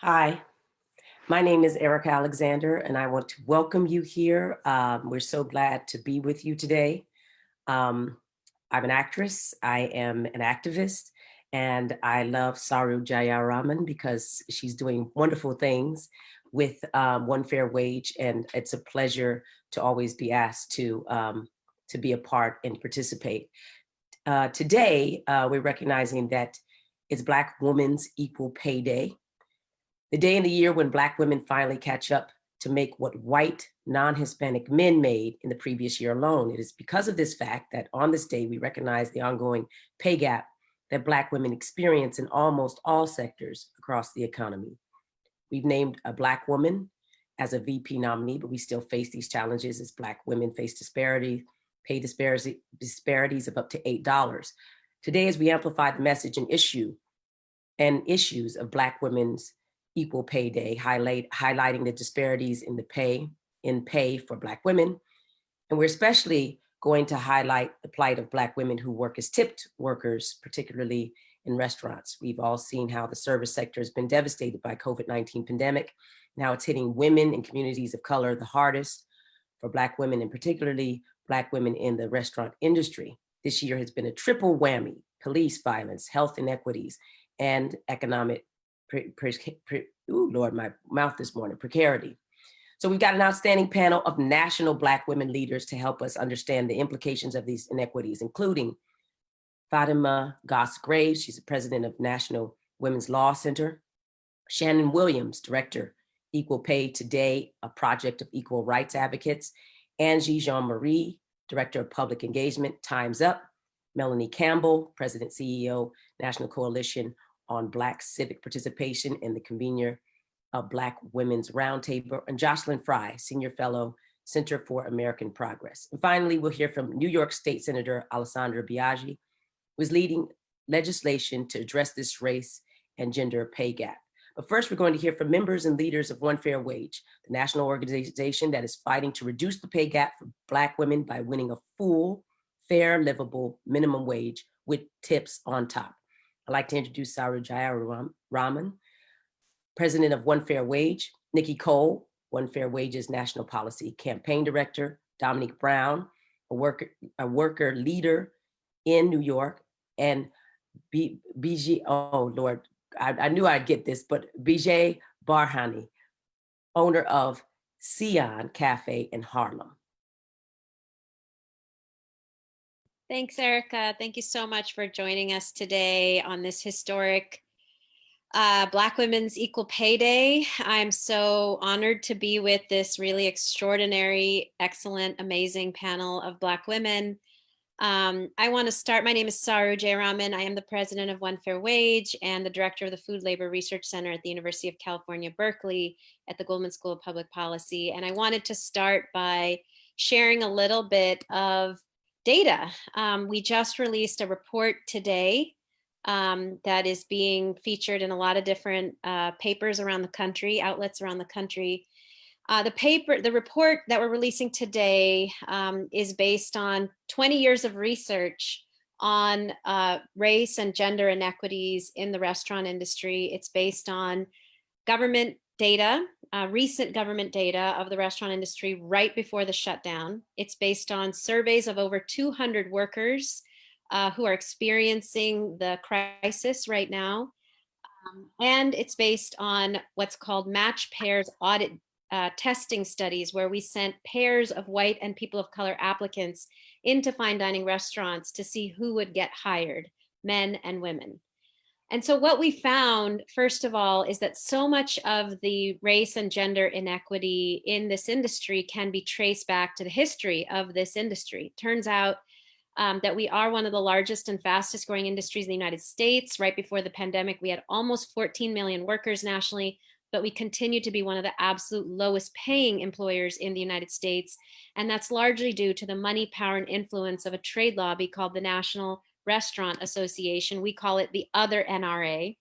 Hi, my name is Erika Alexander, and I want to welcome you here. We're so glad to be with you today. Um, I'm an actress, I am an activist, and I love Saru Jayaraman because she's doing wonderful things with One Fair Wage, and it's a pleasure to always be asked to be a part and participate. Today, we're recognizing that it's Black Women's Equal Pay Day, the day in the year when Black women finally catch up to make what white, non-Hispanic men made in the previous year alone. It is because of this fact that on this day, we recognize the ongoing pay gap that Black women experience in almost all sectors across the economy. We've named a Black woman as a VP nominee, but we still face these challenges as Black women face pay disparities of up to $8. Today, as we amplify the message and issues of Black women's Equal Pay Day, highlighting the disparities in pay for Black women. And we're especially going to highlight the plight of Black women who work as tipped workers, particularly in restaurants. We've all seen how the service sector has been devastated by COVID-19 pandemic. Now it's hitting women and communities of color the hardest. For Black women, and particularly Black women in the restaurant industry, this year has been a triple whammy: police violence, health inequities, and economic Lord, my mouth this morning, precarity. So we've got an outstanding panel of national Black women leaders to help us understand the implications of these inequities, including Fatima Goss Graves. She's the president of National Women's Law Center. Shannon Williams, director, Equal Pay Today, a project of equal rights advocates. Angie Jean-Marie, director of public engagement, Time's Up. Melanie Campbell, president, CEO, National Coalition on Black Civic Participation and the convener of Black Women's Roundtable, and Jocelyn Frye, Senior Fellow, Center for American Progress. And finally, we'll hear from New York State Senator Alessandra Biaggi, who is leading legislation to address this race and gender pay gap. But first, we're going to hear from members and leaders of One Fair Wage, the national organization that is fighting to reduce the pay gap for Black women by winning a full, fair, livable minimum wage with tips on top. I'd like to introduce Saru Jayaraman, president of One Fair Wage, Nikki Cole, One Fair Wage's national policy campaign director, Dominique Brown, a worker leader in New York, and Beejhy, oh Lord, I knew I'd get this, but Beejhy Barhany, owner of Tsion Cafe in Harlem. Thanks, Erika. Thank you so much for joining us today on this historic Black Women's Equal Pay Day. I'm so honored to be with this really extraordinary, excellent, amazing panel of Black women. I want to start. My name is Saru Jayaraman. I am the president of One Fair Wage and the director of the Food Labor Research Center at the University of California, Berkeley, at the Goldman School of Public Policy. And I wanted to start by sharing a little bit of data. We just released a report today that is being featured in a lot of different papers around the country, outlets around the country. The report that we're releasing today is based on 20 years of research on race and gender inequities in the restaurant industry. It's based on government data, recent government data of the restaurant industry right before the shutdown. It's based on surveys of over 200 workers who are experiencing the crisis right now. And it's based on what's called match pairs audit testing studies, where we sent pairs of white and people of color applicants into fine dining restaurants to see who would get hired, men and women. And so what we found, first of all, is that so much of the race and gender inequity in this industry can be traced back to the history of this industry. Turns out that we are one of the largest and fastest growing industries in the United States. Right before the pandemic, we had almost 14 million workers nationally, but we continue to be one of the absolute lowest paying employers in the United States. And that's largely due to the money, power, and influence of a trade lobby called the National Restaurant Association. We call it the other NRA.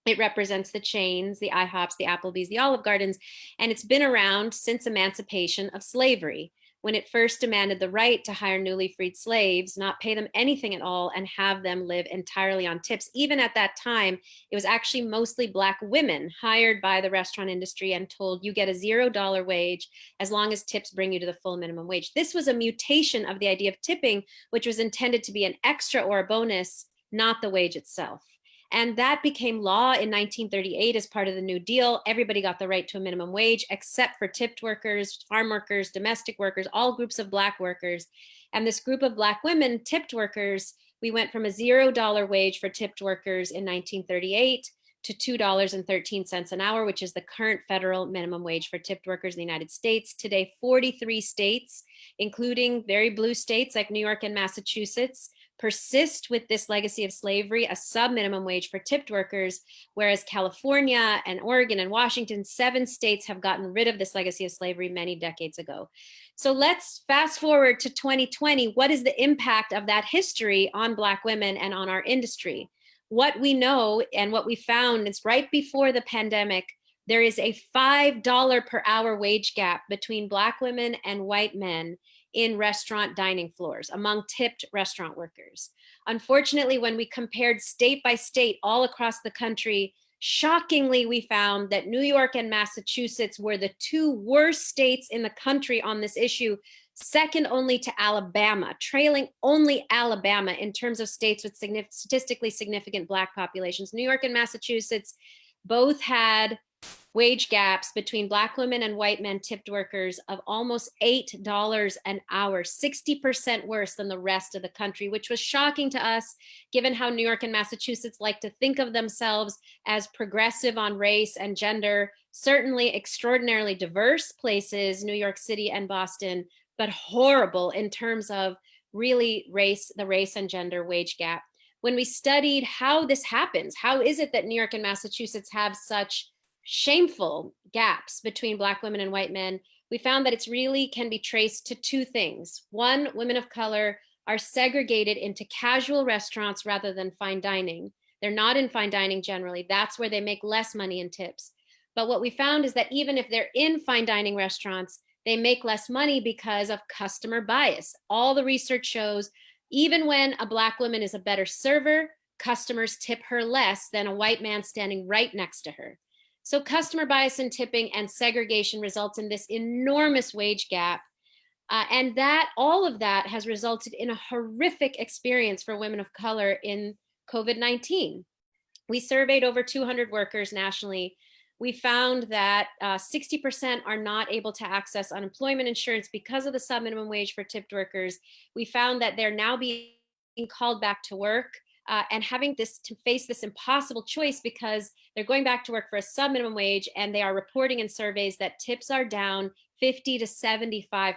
It represents the chains, the IHOPs, the Applebee's, the Olive Gardens, and it's been around since emancipation of slavery. when it first demanded the right to hire newly freed slaves, not pay them anything at all, and have them live entirely on tips. Even at that time, it was actually mostly Black women hired by the restaurant industry and told, you get a $0 wage as long as tips bring you to the full minimum wage. This was a mutation of the idea of tipping, which was intended to be an extra or a bonus, not the wage itself. And that became law in 1938 as part of the New Deal. Everybody got the right to a minimum wage, except for tipped workers, farm workers, domestic workers, all groups of Black workers. And this group of Black women, tipped workers, we went from a $0 wage for tipped workers in 1938 to $2.13 an hour, which is the current federal minimum wage for tipped workers in the United States. Today, 43 states, including very blue states like New York and Massachusetts, persist with this legacy of slavery, a sub-minimum wage for tipped workers, whereas California and Oregon and Washington, 7 states have gotten rid of this legacy of slavery many decades ago. So let's fast forward to 2020. What is the impact of that history on Black women and on our industry? What we know and what we found is right before the pandemic, there is a $5 per hour wage gap between Black women and white men in restaurant dining floors among tipped restaurant workers. Unfortunately, when we compared state by state all across the country, shockingly, we found that New York and Massachusetts were the 2 worst states in the country on this issue, second only to Alabama, trailing only Alabama in terms of states with statistically significant Black populations. New York and Massachusetts both had wage gaps between Black women and white men tipped workers of almost $8 an hour, 60% worse than the rest of the country, which was shocking to us, given how New York and Massachusetts like to think of themselves as progressive on race and gender, certainly extraordinarily diverse places, New York City and Boston, but horrible in terms of really the race and gender wage gap. When we studied how this happens, how is it that New York and Massachusetts have such shameful gaps between Black women and white men, we found that it's really can be traced to 2 things. One, women of color are segregated into casual restaurants rather than fine dining. They're not in fine dining generally. That's where they make less money in tips. But what we found is that even if they're in fine dining restaurants, they make less money because of customer bias. All the research shows, even when a Black woman is a better server, customers tip her less than a white man standing right next to her. So customer bias in tipping and segregation results in this enormous wage gap. And that all of that has resulted in a horrific experience for women of color in COVID-19. We surveyed over 200 workers nationally. We found that 60% are not able to access unemployment insurance because of the sub-minimum wage for tipped workers. We found that they're now being called back to work and having to face this impossible choice because they're going back to work for a sub-minimum wage and they are reporting in surveys that tips are down 50 to 75%.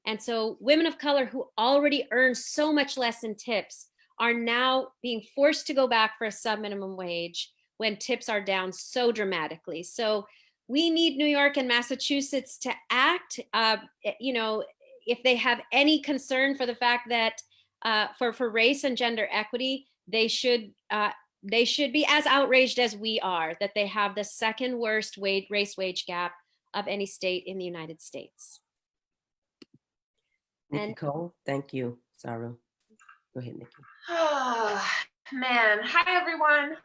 And so women of color who already earn so much less in tips are now being forced to go back for a sub-minimum wage when tips are down so dramatically. So we need New York and Massachusetts to act, if they have any concern for the fact that for race and gender equity, they should be as outraged as we are that they have the second worst race wage gap of any state in the United States. Nikki Cole, thank you, Saru. Go ahead, Nikki. Man, hi everyone.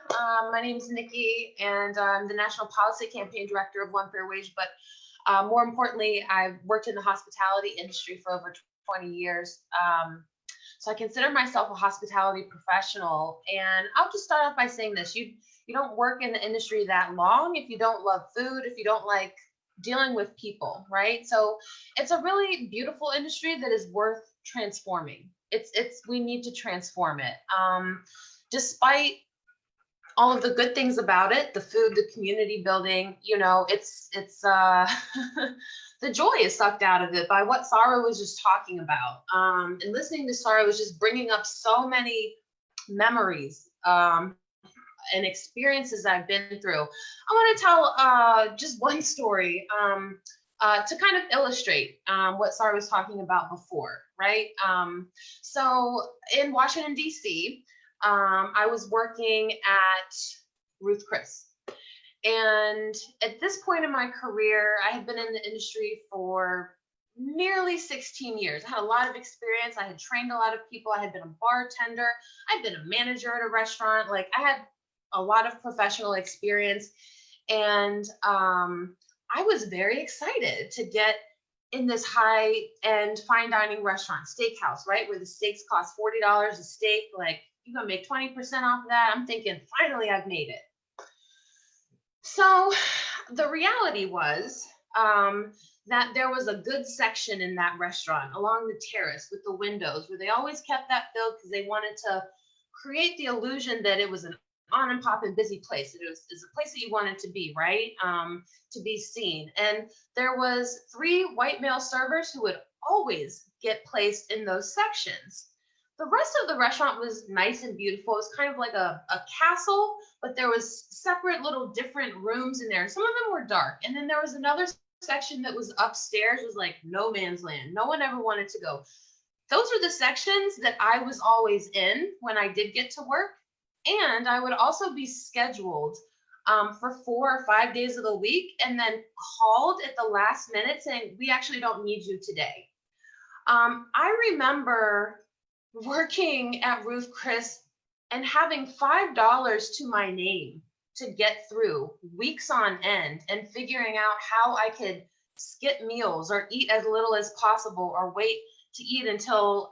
My name is Nikki, and I'm the National Policy Campaign Director of One Fair Wage. But more importantly, I've worked in the hospitality industry for over 20 years. So I consider myself a hospitality professional. And I'll just start off by saying this: you don't work in the industry that long if you don't love food, if you don't like dealing with people, right? So it's a really beautiful industry that is worth transforming. We need to transform it. Despite all of the good things about it, the food, the community building, it's the joy is sucked out of it by what Saru was just talking about. And listening to Saru was just bringing up so many memories and experiences I've been through. I want to tell just one story to kind of illustrate what Saru was talking about before, right? So in Washington, D.C., I was working at Ruth Chris. And at this point in my career, I had been in the industry for nearly 16 years. I had a lot of experience. I had trained a lot of people. I had been a bartender. I'd been a manager at a restaurant. Like, I had a lot of professional experience. And I was very excited to get in this high-end fine dining restaurant, steakhouse, right? Where the steaks cost $40 a steak. Like, you're gonna make 20% off of that. I'm thinking, finally, I've made it. So the reality was that there was a good section in that restaurant along the terrace with the windows where they always kept that filled because they wanted to create the illusion that it was an on and pop and busy place. It was a place that you wanted to be, right? To be seen. And there was 3 white male servers who would always get placed in those sections. The rest of the restaurant was nice and beautiful. It was kind of like a castle, but there was separate little different rooms in there. Some of them were dark. And then there was another section that was upstairs. It was like no man's land. No one ever wanted to go. Those were the sections that I was always in when I did get to work. And I would also be scheduled for 4 or 5 days of the week and then called at the last minute saying, we actually don't need you today. I remember working at Ruth Chris and having $5 to my name to get through weeks on end and figuring out how I could skip meals or eat as little as possible or wait to eat until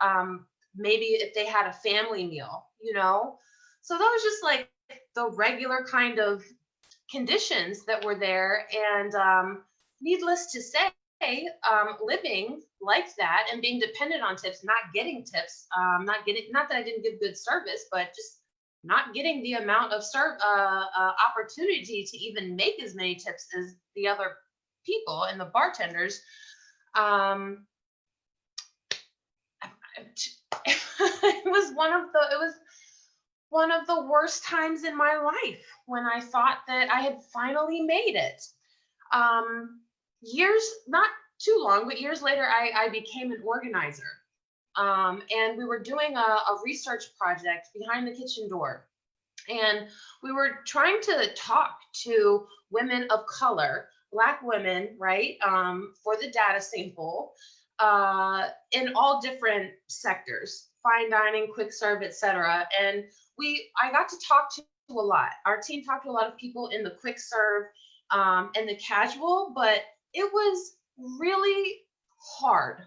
maybe if they had a family meal, you know? So that was just like the regular kind of conditions that were there. And needless to say, living like that and being dependent on tips, not getting tips, not that I didn't give good service, but just not getting the amount of opportunity to even make as many tips as the other people and the bartenders. It was one of the worst times in my life when I thought that I had finally made it. Years, not too long, but years later, I became an organizer. And we were doing a research project behind the kitchen door. And we were trying to talk to women of color, Black women, right, for the data sample in all different sectors, fine dining, quick serve, etc. And I got to talk to a lot. Our team talked to a lot of people in the quick serve and the casual, but it was really hard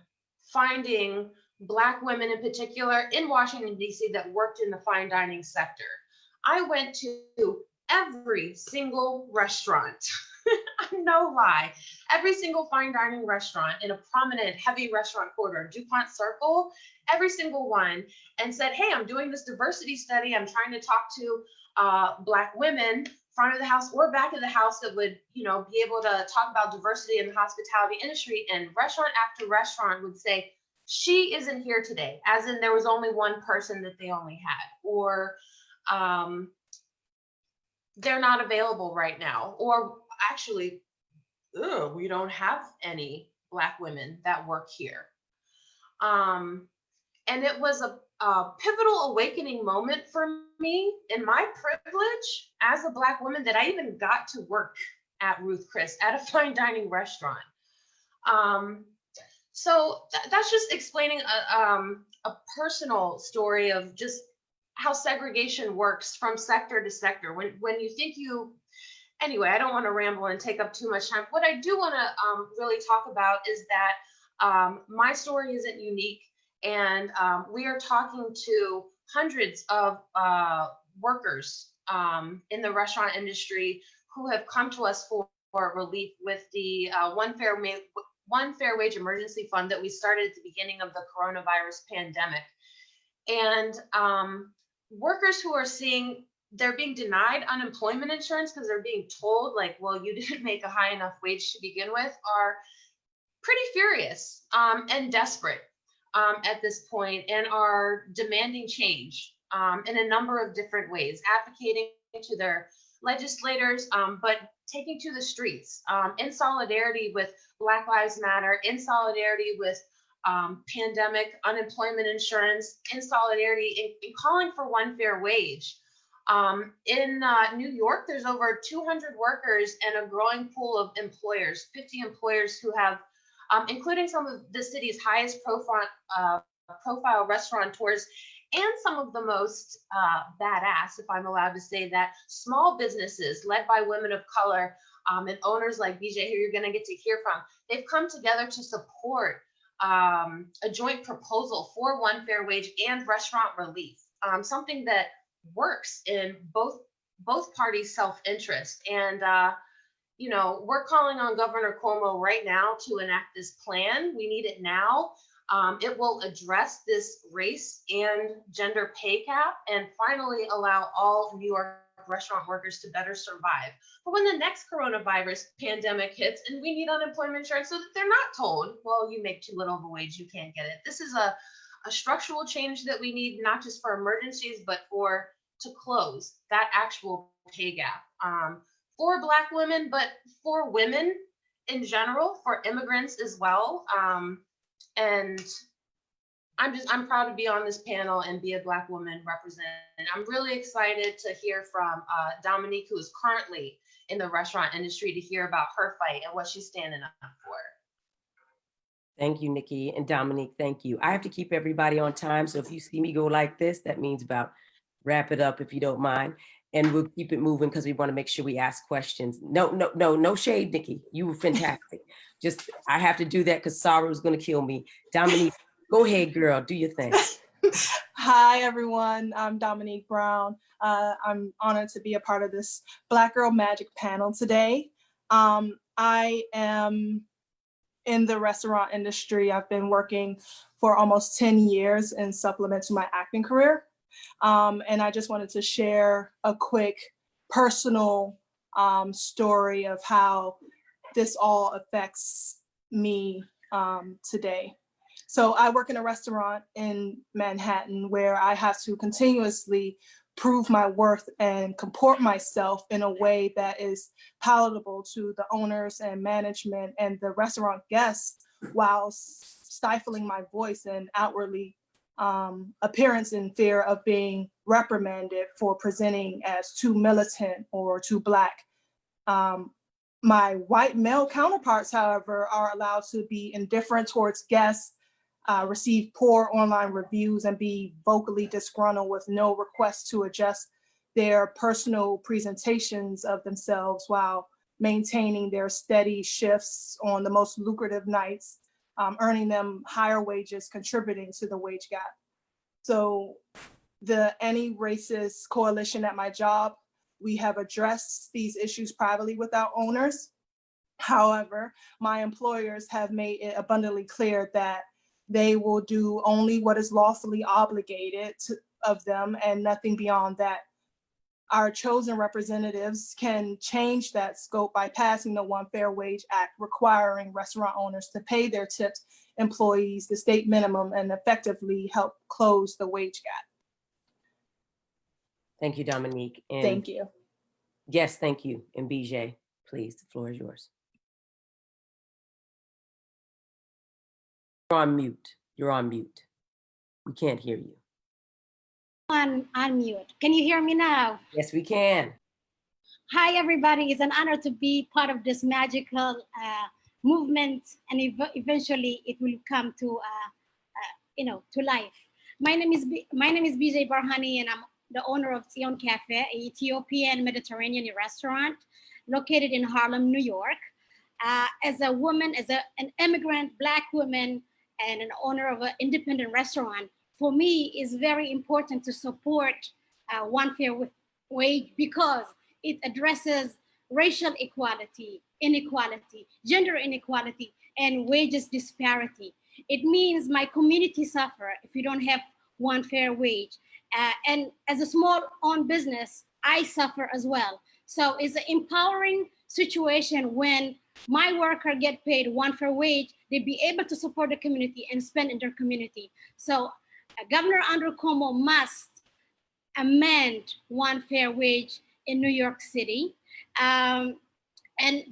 finding Black women in particular in Washington, D.C. that worked in the fine dining sector. I went to every single restaurant, no lie, every single fine dining restaurant in a prominent heavy restaurant corridor, DuPont Circle, every single one, and said, hey, I'm doing this diversity study. I'm trying to talk to Black women, front of the house or back of the house, that would, be able to talk about diversity in the hospitality industry. And restaurant after restaurant would say, she isn't here today, as in there was only one person that they only had, or they're not available right now, or actually, we don't have any Black women that work here. And it was a pivotal awakening moment for me in my privilege as a Black woman that I even got to work at Ruth Chris at a fine dining restaurant. So that's just explaining a personal story of just how segregation works from sector to sector. When you think anyway, I don't want to ramble and take up too much time. What I do want to really talk about is that my story isn't unique, and we are talking to hundreds of workers in the restaurant industry who have come to us for relief with the One Fair Wage Emergency Fund that we started at the beginning of the coronavirus pandemic. And workers who are seeing they're being denied unemployment insurance because they're being told, like, well, you didn't make a high enough wage to begin with, are pretty furious and desperate at this point, and are demanding change in a number of different ways, advocating to their legislators, but taking to the streets in solidarity with Black Lives Matter, in solidarity with pandemic unemployment insurance, in solidarity in calling for one fair wage. In New York, there's over 200 workers and a growing pool of employers, 50 employers who have including some of the city's highest profile restaurateurs and some of the most badass, if I'm allowed to say that, small businesses led by women of color and owners like Beejhy, who you're going to get to hear from. They've come together to support a joint proposal for one fair wage and restaurant relief, something that works in both parties' self-interest. And you know, we're calling on Governor Cuomo right now to enact this plan. We need it now. It will address this race and gender pay gap and finally allow all New York restaurant workers to better survive for when the next coronavirus pandemic hits and we need unemployment insurance, so that they're not told, well, you make too little of a wage, you can't get it. This is a structural change that we need, not just for emergencies, but to close that actual pay gap for Black women, but for women in general, for immigrants as well. And I'm proud to be on this panel and be a Black woman represented. I'm really excited to hear from Dominique, who is currently in the restaurant industry, to hear about her fight and what she's standing up for. Thank you, Nikki, and Dominique, thank you. I have to keep everybody on time, so if you see me go like this, that means about wrap it up if you don't mind. And we'll keep it moving because we want to make sure we ask questions. No shade, Nikki. You were fantastic. Just, I have to do that because Saru is going to kill me. Dominique, go ahead, girl. Do your thing. Hi, everyone. I'm Dominique Brown. I'm honored to be a part of this Black Girl Magic panel today. I am in the restaurant industry. I've been working for almost 10 years in supplement to my acting career. And I just wanted to share a quick personal story of how this all affects me today. So I work in a restaurant in Manhattan where I have to continuously prove my worth and comport myself in a way that is palatable to the owners and management and the restaurant guests, while stifling my voice and outwardly appearance in fear of being reprimanded for presenting as too militant or too Black. My white male counterparts, however, are allowed to be indifferent towards guests, receive poor online reviews, and be vocally disgruntled with no request to adjust their personal presentations of themselves while maintaining their steady shifts on the most lucrative nights, earning them higher wages, contributing to the wage gap. So the Anti-Racist Coalition at my job, we have addressed these issues privately with our owners. However, my employers have made it abundantly clear that they will do only what is lawfully obligated of them and nothing beyond that. Our chosen representatives can change that scope by passing the One Fair Wage Act, requiring restaurant owners to pay their tipped employees the state minimum and effectively help close the wage gap. Thank you, Dominique. And thank you. Yes, thank you. And Beejhy, please, the floor is yours. You're on mute. You're on mute. We can't hear you. Unmute. Can you hear me now? Yes, we can. Hi, everybody. It's an honor to be part of this magical movement, and eventually it will come to, to life. My name is Beejhy Barhany, and I'm the owner of Tsion Cafe, an Ethiopian Mediterranean restaurant located in Harlem, New York. As a woman, as an immigrant Black woman, and an owner of an independent restaurant, for me, it's very important to support One Fair Wage because it addresses racial equality, inequality, gender inequality, and wages disparity. It means my community suffer if you don't have one fair wage. And as a small-owned business, I suffer as well. So it's an empowering situation when my worker get paid one fair wage, they be able to support the community and spend in their community. So Governor Andrew Cuomo must amend one fair wage in New York City. And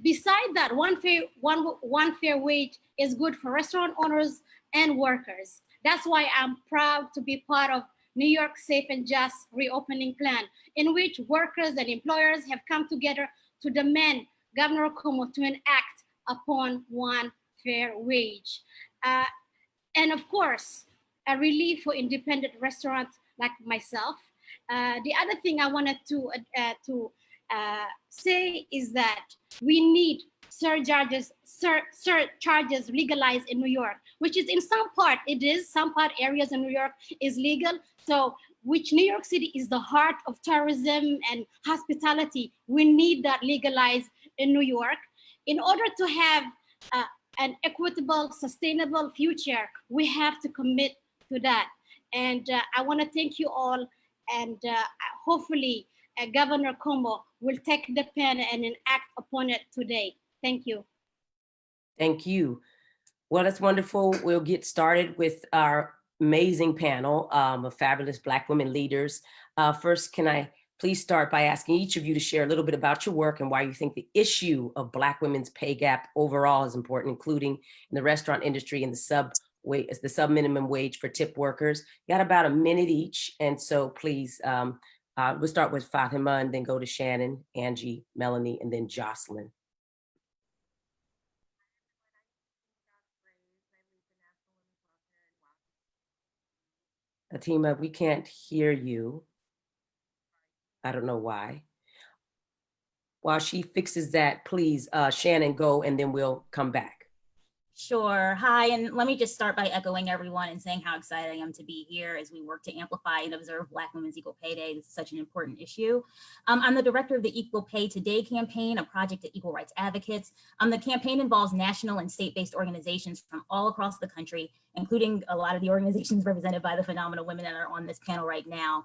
beside that, one fair wage is good for restaurant owners and workers. That's why I'm proud to be part of New York Safe and Just Reopening Plan, in which workers and employers have come together to demand Governor Cuomo to enact upon one fair wage. And of course, a relief for independent restaurants like myself. The other thing I wanted to say is that we need surcharges legalized in New York, which is in some part it is, some part areas in New York is legal. So which New York City is the heart of tourism and hospitality. We need that legalized in New York. In order to have an equitable, sustainable future, we have to commit to that. And I want to thank you all. And hopefully Governor Cuomo will take the pen and act upon it today. Thank you. Thank you. Well, that's wonderful. We'll get started with our amazing panel of fabulous Black women leaders. First, can I please start by asking each of you to share a little bit about your work and why you think the issue of Black women's pay gap overall is important, including in the restaurant industry and the sub minimum wage for tip workers. You got about a minute each. And so please, we'll start with Fatima and then go to Shannon, Angie, Melanie, and then Jocelyn. Fatima, we can't hear you. I don't know why. While she fixes that, please, Shannon, go and then we'll come back. Sure. Hi, and let me just start by echoing everyone and saying how excited I am to be here as we work to amplify and observe Black Women's Equal Pay Day. This is such an important issue. I'm the director of the Equal Pay Today campaign, a project of equal rights advocates. The campaign involves national and state-based organizations from all across the country, including a lot of the organizations represented by the phenomenal women that are on this panel right now,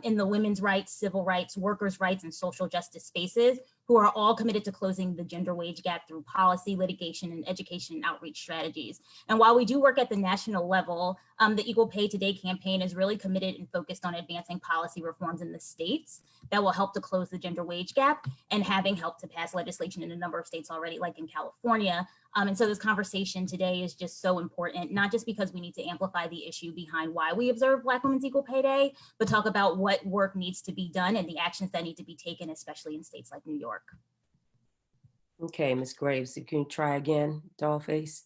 in the women's rights, civil rights, workers' rights, and social justice spaces, who are all committed to closing the gender wage gap through policy, litigation, and education and outreach strategies. And while we do work at the national level, the Equal Pay Today campaign is really committed and focused on advancing policy reforms in the states that will help to close the gender wage gap, and having helped to pass legislation in a number of states already, like in California. And so this conversation today is just so important, not just because we need to amplify the issue behind why we observe Black Women's Equal Pay Day, but talk about what work needs to be done and the actions that need to be taken, especially in states like New York. Okay, Ms. Graves, can you try again, Dollface?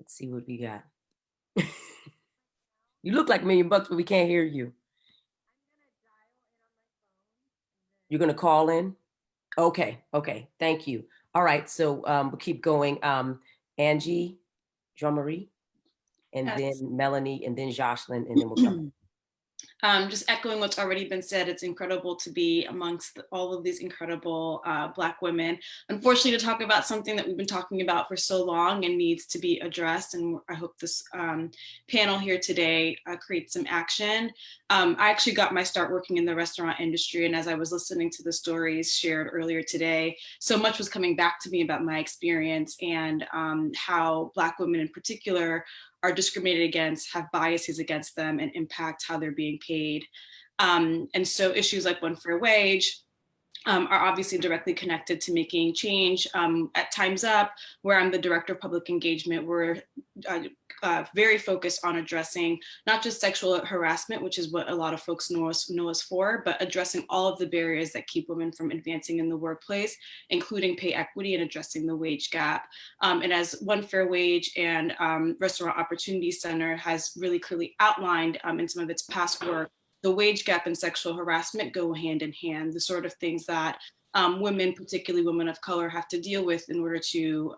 Let's see what we got. You look like $1 million, but we can't hear you. You're gonna call in? Okay, thank you. All right, so we'll keep going. Angie, Jean-Marie, and Yes. then Melanie, and then Jocelyn, and then we'll come. Just echoing what's already been said, it's incredible to be amongst all of these incredible Black women. Unfortunately, to talk about something that we've been talking about for so long and needs to be addressed, and I hope this panel here today creates some action. I actually got my start working in the restaurant industry, and as I was listening to the stories shared earlier today, so much was coming back to me about my experience and how Black women in particular are discriminated against, have biases against them, and impact how they're being paid. And so issues like one fair wage are obviously directly connected to making change. At Time's Up, where I'm the director of public engagement, we're very focused on addressing not just sexual harassment, which is what a lot of folks know us for, but addressing all of the barriers that keep women from advancing in the workplace, including pay equity and addressing the wage gap. And as One Fair Wage and Restaurant Opportunity Center has really clearly outlined in some of its past work, the wage gap and sexual harassment go hand in hand, the sort of things that women, particularly women of color, have to deal with in order to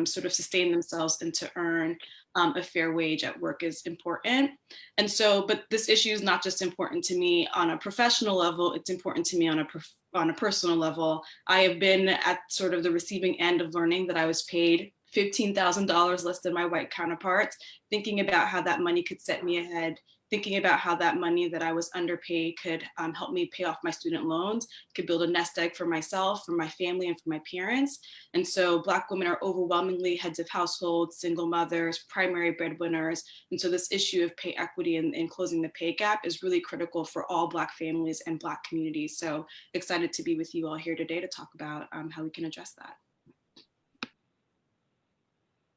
sort of sustain themselves and to earn a fair wage at work is important. And so, but this issue is not just important to me on a professional level, it's important to me on a personal level. I have been at sort of the receiving end of learning that I was paid $15,000 less than my white counterparts, thinking about how that money could set me ahead, thinking about how that money that I was underpaid could help me pay off my student loans, could build a nest egg for myself, for my family, and for my parents. And so Black women are overwhelmingly heads of households, single mothers, primary breadwinners. And so this issue of pay equity and closing the pay gap is really critical for all Black families and Black communities. So excited to be with you all here today to talk about how we can address that.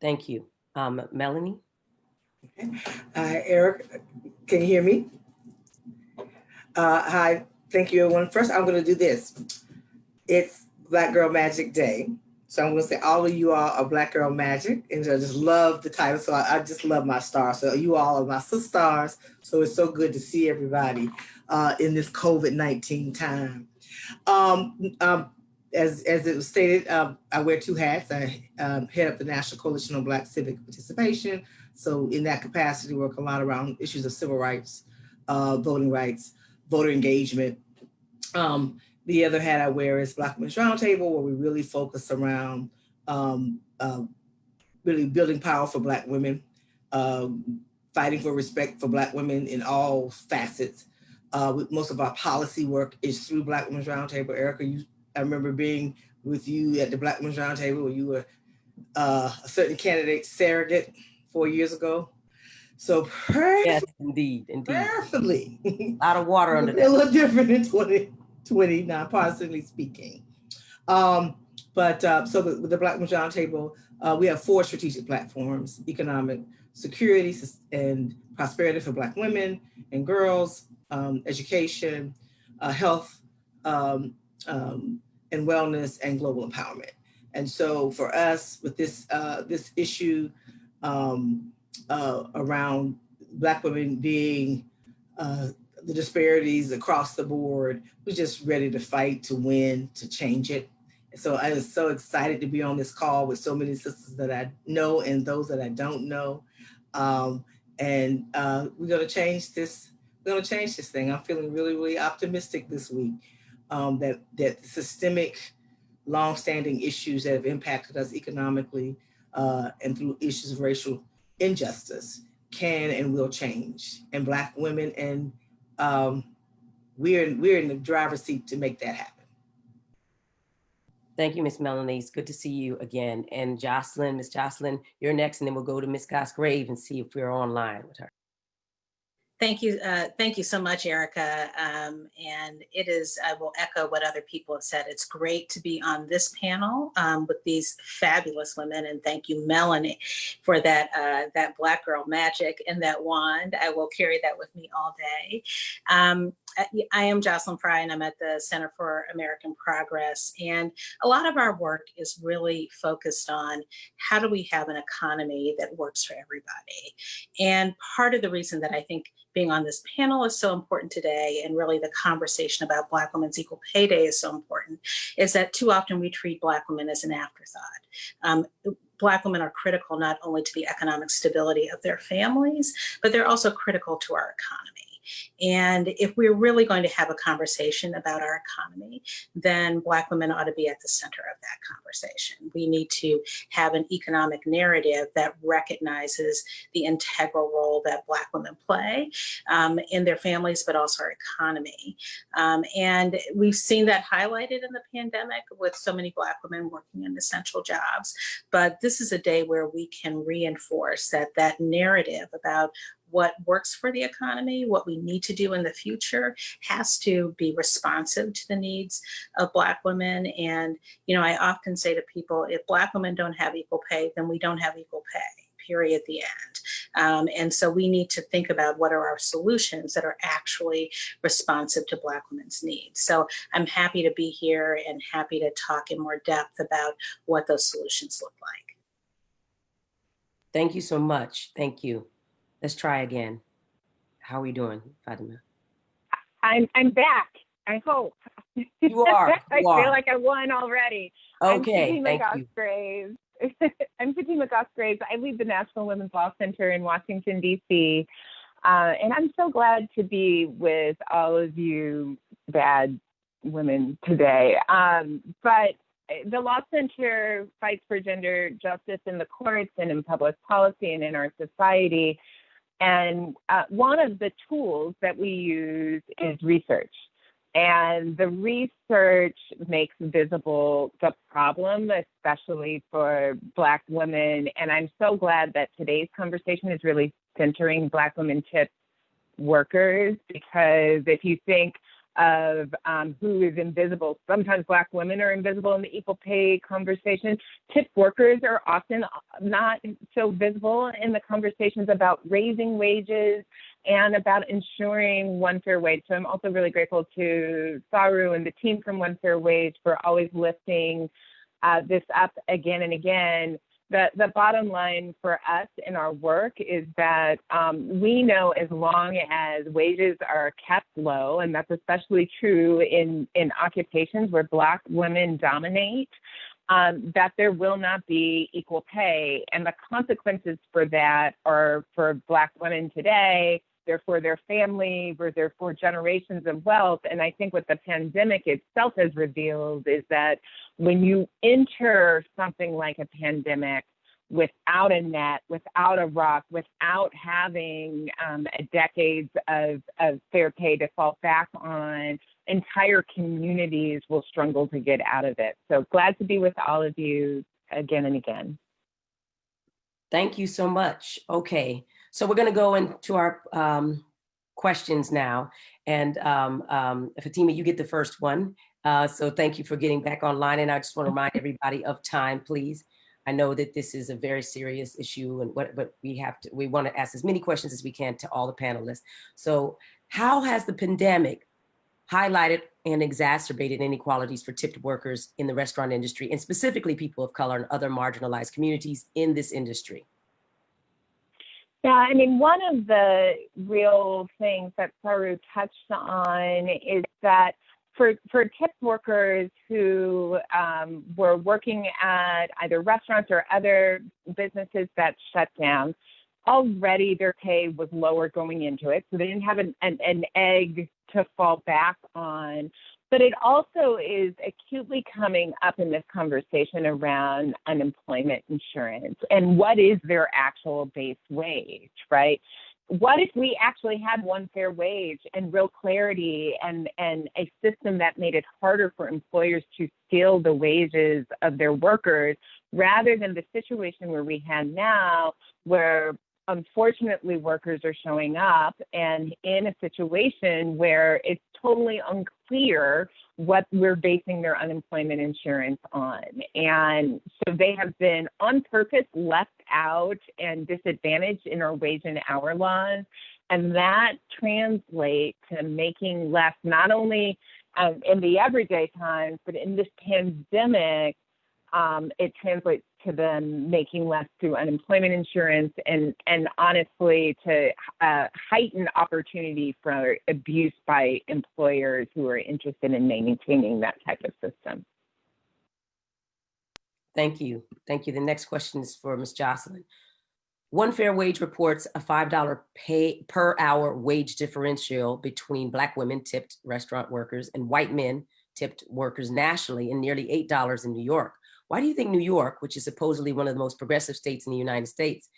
Thank you. Melanie? Okay. Eric, can you hear me? Hi, thank you everyone. First, I'm gonna do this. It's Black Girl Magic Day. So I'm going to say all of you all are Black Girl Magic, and I just love the title. So I just love my stars. So you all are my sisters. So it's so good to see everybody in this COVID-19 time. As it was stated, I wear two hats. I head up the National Coalition on Black Civic Participation. So in that capacity, work a lot around issues of civil rights, voting rights, voter engagement. The other hat I wear is Black Women's Roundtable, where we really focus around really building power for Black women, fighting for respect for Black women in all facets. Most of our policy work is through Black Women's Roundtable. Erika, I remember being with you at the Black Women's Roundtable where you were a certain candidate surrogate 4 years ago. So Yes, indeed. prayerfully, A lot of water under that. A little different in 2020, non-partisanly speaking. So the Black Women's Roundtable, we have 4 strategic platforms: economic security and prosperity for Black women and girls, education, health, and wellness, and global empowerment. And so for us, with this issue around Black women being the disparities across the board, we're just ready to fight, to win, to change it. So I was so excited to be on this call with so many sisters that I know and those that I don't know. We're gonna change this. We're gonna change this thing. I'm feeling really, really optimistic this week that systemic, longstanding issues that have impacted us economically and through issues of racial injustice can and will change. And Black women, and we're in the driver's seat to make that happen. Thank you, Miss Melanie. It's good to see you again. And Jocelyn, Miss Jocelyn, you're next, and then we'll go to Miss Goss-Grave and see if we're online with her. Thank you so much, Erika. And it is, I will echo what other people have said. It's great to be on this panel with these fabulous women. And thank you, Melanie, for that Black girl magic and that wand. I will carry that with me all day. I am Jocelyn Frye, and I'm at the Center for American Progress. And a lot of our work is really focused on how do we have an economy that works for everybody. And part of the reason that I think being on this panel is so important today, and really the conversation about Black Women's Equal Pay Day is so important, is that too often we treat Black women as an afterthought. Black women are critical not only to the economic stability of their families, but they're also critical to our economy. And if we're really going to have a conversation about our economy, then Black women ought to be at the center of that conversation. We need to have an economic narrative that recognizes the integral role that Black women play in their families, but also our economy. And we've seen that highlighted in the pandemic with so many Black women working in essential jobs. But this is a day where we can reinforce that narrative about what works for the economy, what we need to do in the future, has to be responsive to the needs of Black women. And, I often say to people, if Black women don't have equal pay, then we don't have equal pay, period, the end. And so we need to think about what are our solutions that are actually responsive to Black women's needs. So I'm happy to be here and happy to talk in more depth about what those solutions look like. Thank you so much. Thank you. Let's try again. How are we doing, Fatima? I'm back. I hope. You are. I feel like I won already. Okay, thank you. I'm Fatima Goss-Graves. I lead the National Women's Law Center in Washington, D.C. And I'm so glad to be with all of you bad women today. But the Law Center fights for gender justice in the courts and in public policy and in our society. And one of the tools that we use is research. And the research makes visible the problem, especially for Black women. And I'm so glad that today's conversation is really centering Black women tip workers, because if you think of who is invisible, sometimes Black women are invisible in the equal pay conversation. Tip workers are often not so visible in the conversations about raising wages and about ensuring one fair wage. So I'm also really grateful to Saru and the team from One Fair Wage for always lifting this up again and again. The bottom line for us in our work is that we know as long as wages are kept low, and that's especially true in occupations where Black women dominate, that there will not be equal pay. And the consequences for that are for Black women today, they're for their family, they're for generations of wealth. And I think what the pandemic itself has revealed is that when you enter something like a pandemic without a net, without a rock, without having decades of fair pay to fall back on, entire communities will struggle to get out of it. So glad to be with all of you again and again. Thank you so much. Okay, so we're going to go into our questions now. And Fatima, you get the first one. So thank you for getting back online. And I just want to remind everybody of time, please. I know that this is a very serious issue, and but we want to ask as many questions as we can to all the panelists. So how has the pandemic highlighted and exacerbated inequalities for tipped workers in the restaurant industry, and specifically people of color and other marginalized communities in this industry? Yeah, I mean, one of the real things that Saru touched on is that for tipped workers who were working at either restaurants or other businesses that shut down, already their pay was lower going into it, so they didn't have an egg to fall back on. But it also is acutely coming up in this conversation around unemployment insurance and what is their actual base wage, right? What if we actually had one fair wage and real clarity and a system that made it harder for employers to steal the wages of their workers, rather than the situation where we have now, where unfortunately workers are showing up and in a situation where it's totally unclear what we're basing their unemployment insurance on. And so they have been on purpose left out and disadvantaged in our wage and hour laws. And that translates to making less, not only in the everyday times, but in this pandemic, it translates to them making less through unemployment insurance and honestly to heighten opportunity for abuse by employers who are interested in maintaining that type of system. Thank you. Thank you. The next question is for Ms. Jocelyn. One Fair Wage reports a $5 pay per hour wage differential between Black women tipped restaurant workers and white men tipped workers nationally, and nearly $8 in New York. Why do you think New York, which is supposedly one of the most progressive states in the United States,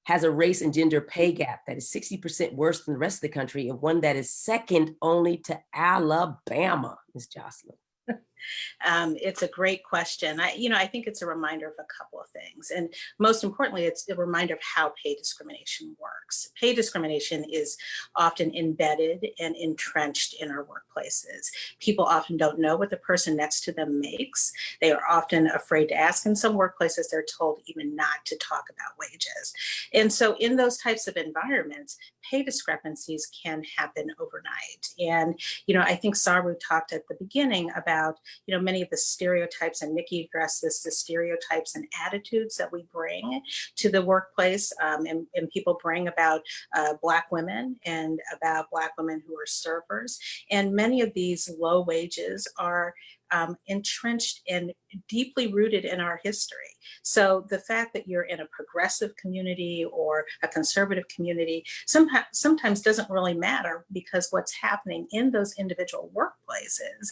has a race and gender pay gap that is 60% worse than the rest of the country, and one that is second only to Alabama, Ms. Jocelyn? It's a great question. I think it's a reminder of a couple of things. And most importantly, it's a reminder of how pay discrimination works. Pay discrimination is often embedded and entrenched in our workplaces. People often don't know what the person next to them makes. They are often afraid to ask. In some workplaces, they're told even not to talk about wages. And so in those types of environments, pay discrepancies can happen overnight. And, I think Saru talked at the beginning about, many of the stereotypes, and Nikki addressed this, the stereotypes and attitudes that we bring to the workplace, and people bring about Black women and about Black women who are servers. And many of these low wages are entrenched and deeply rooted in our history. So the fact that you're in a progressive community or a conservative community sometimes doesn't really matter, because what's happening in those individual workplaces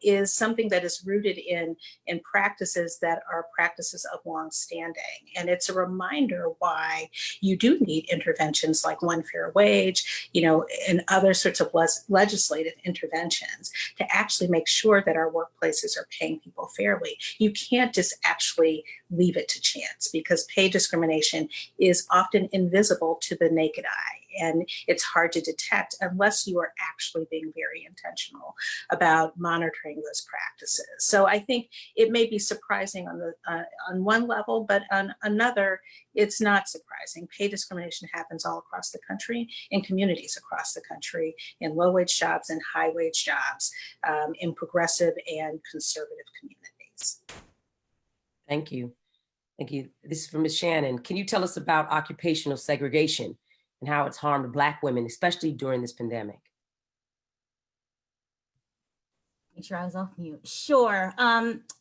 is something that is rooted in practices that are practices of long standing. And it's a reminder why you do need interventions like one fair wage, and other sorts of legislative interventions to actually make sure that our workplaces are paying people fairly. You can't just actually leave it to chance, because pay discrimination is often invisible to the naked eye, and it's hard to detect unless you are actually being very intentional about monitoring those practices. So I think it may be surprising on one level, but on another, it's not surprising. Pay discrimination happens all across the country, in communities across the country, in low-wage jobs and high-wage jobs, in progressive and conservative communities. Thank you. Thank you. This is from Ms. Shannon. Can you tell us about occupational segregation and how it's harmed Black women, especially during this pandemic? Make sure I was off mute. Sure.